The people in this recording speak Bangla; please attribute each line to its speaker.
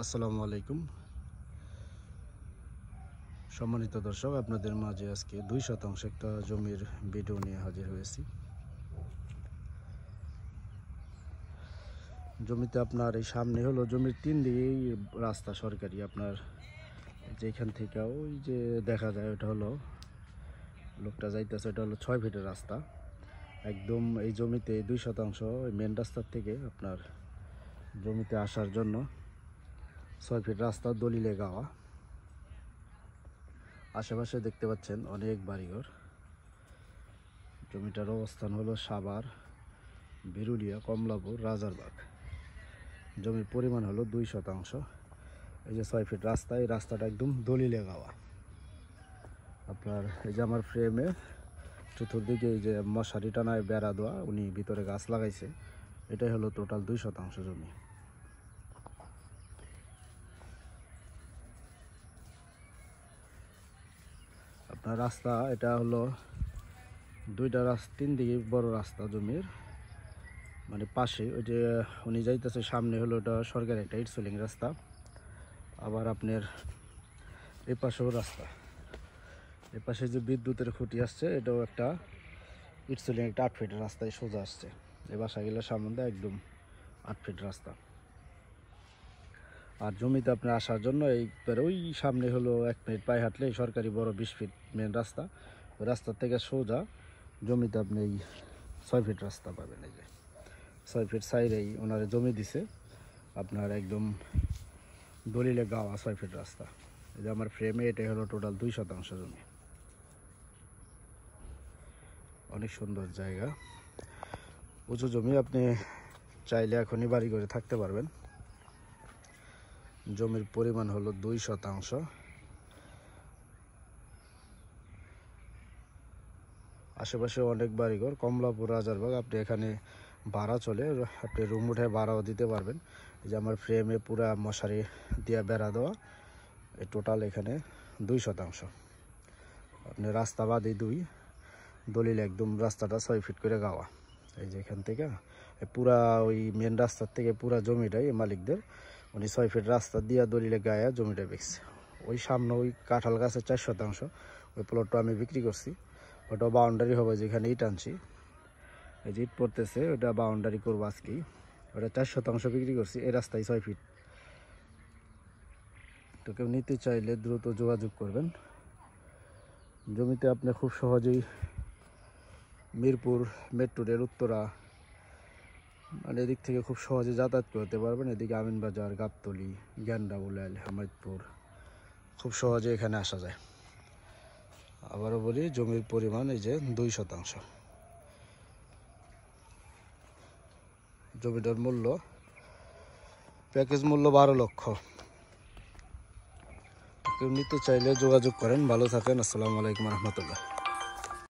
Speaker 1: আসসালামু আলাইকুম সম্মানিত দর্শক, আপনাদের মাঝে আজকে 2% একটা জমির ভিডিও নিয়ে হাজির হয়েছি। জমিতে আপনার এই সামনে হলো জমির 3 দিকেই রাস্তা সরকারি। আপনার যেখান থেকে ওই যে দেখা যায় ওটা হলো লোকটা যাইতেছে, ওটা হলো 6 ফিটের রাস্তা। একদম এই জমিতে 2% মেন রাস্তার থেকে আপনার জমিতে আসার জন্য 6 ফিট রাস্তা দলিলে গাওয়া। আশেপাশে দেখতে পাচ্ছেন অনেক বাড়িঘর। জমিটার অবস্থান হলো সাভার, বিরুলিয়া, কমলাপুর, রাজারবাগ। জমির পরিমাণ হলো 2%। এই যে 6 ফিট রাস্তা, এই রাস্তাটা একদম দলিলে গাওয়া। আপনার এই যে আমার ফ্রেমে চতুর্দিকে এই যে মশারি টানায় বেড়া দেওয়া, উনি ভিতরে গাছ লাগাইছে। এটাই হলো টোটাল 2% জমি। আপনার রাস্তা এটা হলো 3 দিকে বড় রাস্তা জমির, মানে পাশে ওই যে উনি যাইতেছে সামনে হলো ওটা সরকারি একটা ইটসোলিং রাস্তা। আবার আপনার এই পাশেও রাস্তা, এই পাশে যে বিদ্যুতের খুঁটি আসছে এটাও একটা ইটসোলিং, একটা 8 ফিটের রাস্তায় সোজা আসছে। এই বাসাগুলো সামনে একদম 8 ফিট রাস্তা। আর জমিতে আপনি আসার জন্য এইবার ওই সামনে হলো 1 মিনিট পায়ে হাঁটলে সরকারি বড় 20 ফিট মেন রাস্তা। ওই রাস্তার থেকে সোজা জমিতে আপনি এই 6 ফিট রাস্তা পাবেন। এই যে 6 ফিট সাইডেই ওনারা জমি দিছে, আপনার একদম দলিলে গাওয়া 6 ফিট রাস্তা। এই যে আমার ফ্রেমে এটাই হলো টোটাল 2% জমি। অনেক সুন্দর জায়গা, উঁচু জমি। আপনি চাইলে এখনই বাড়ি করে থাকতে পারবেন। জমির পরিমাণ হলো 2%। আশেপাশে অনেক বাড়িঘর, কমলাপুর, রাজারবাগ। আপনি এখানে ভাড়া চলে, আপনি রুম উঠে ভাড়াও দিতে পারবেন। এই যে আমার ফ্রেমে পুরা মশারি দিয়ে বেড়া দেওয়া, এই টোটাল এখানে 2%। আপনি রাস্তা বাদে 2, দলিল একদম রাস্তাটা 6 ফিট করে গাওয়া। এই যে এখান থেকে পুরা ওই মেন রাস্তার থেকে পুরা জমিটাই মালিকদের, উনি 6 ফিট রাস্তা দিয়ে দলিলে গায়ে জমিটা বেচছে। ওই সামনে ওই কাঁঠাল গাছের 4%, ওই প্লটটা আমি বিক্রি করছি। ওটা বাউন্ডারি হবে, যেখানে ইট আনছি, এই যে ইট পড়তেছে, ওটা বাউন্ডারি করবো আজকেই। ওটা 4% বিক্রি করছি। এই রাস্তায় 6 ফিট। তো কেউ নিতে চাইলে দ্রুত যোগাযোগ করবেন। জমিতে আপনি খুব সহজেই মিরপুর মেট্রো রেল উত্তরা, মানে এদিক থেকে খুব সহজে যাতায়াত করতে পারবেন। এদিকে আমিনবাজার, গাবতলী, গেন্ডাবুলাল, হামাদপুর, খুব সহজে এখানে আসা যায়। আবারও বলি, জমির পরিমাণ এই যে 2%। জমিটার মূল্য, প্যাকেজ মূল্য 12 লক্ষ। কেউ নিতে চাইলে যোগাযোগ করেন। ভালো থাকেন। আসসালামু আলাইকুম রহমতুল্লাহ।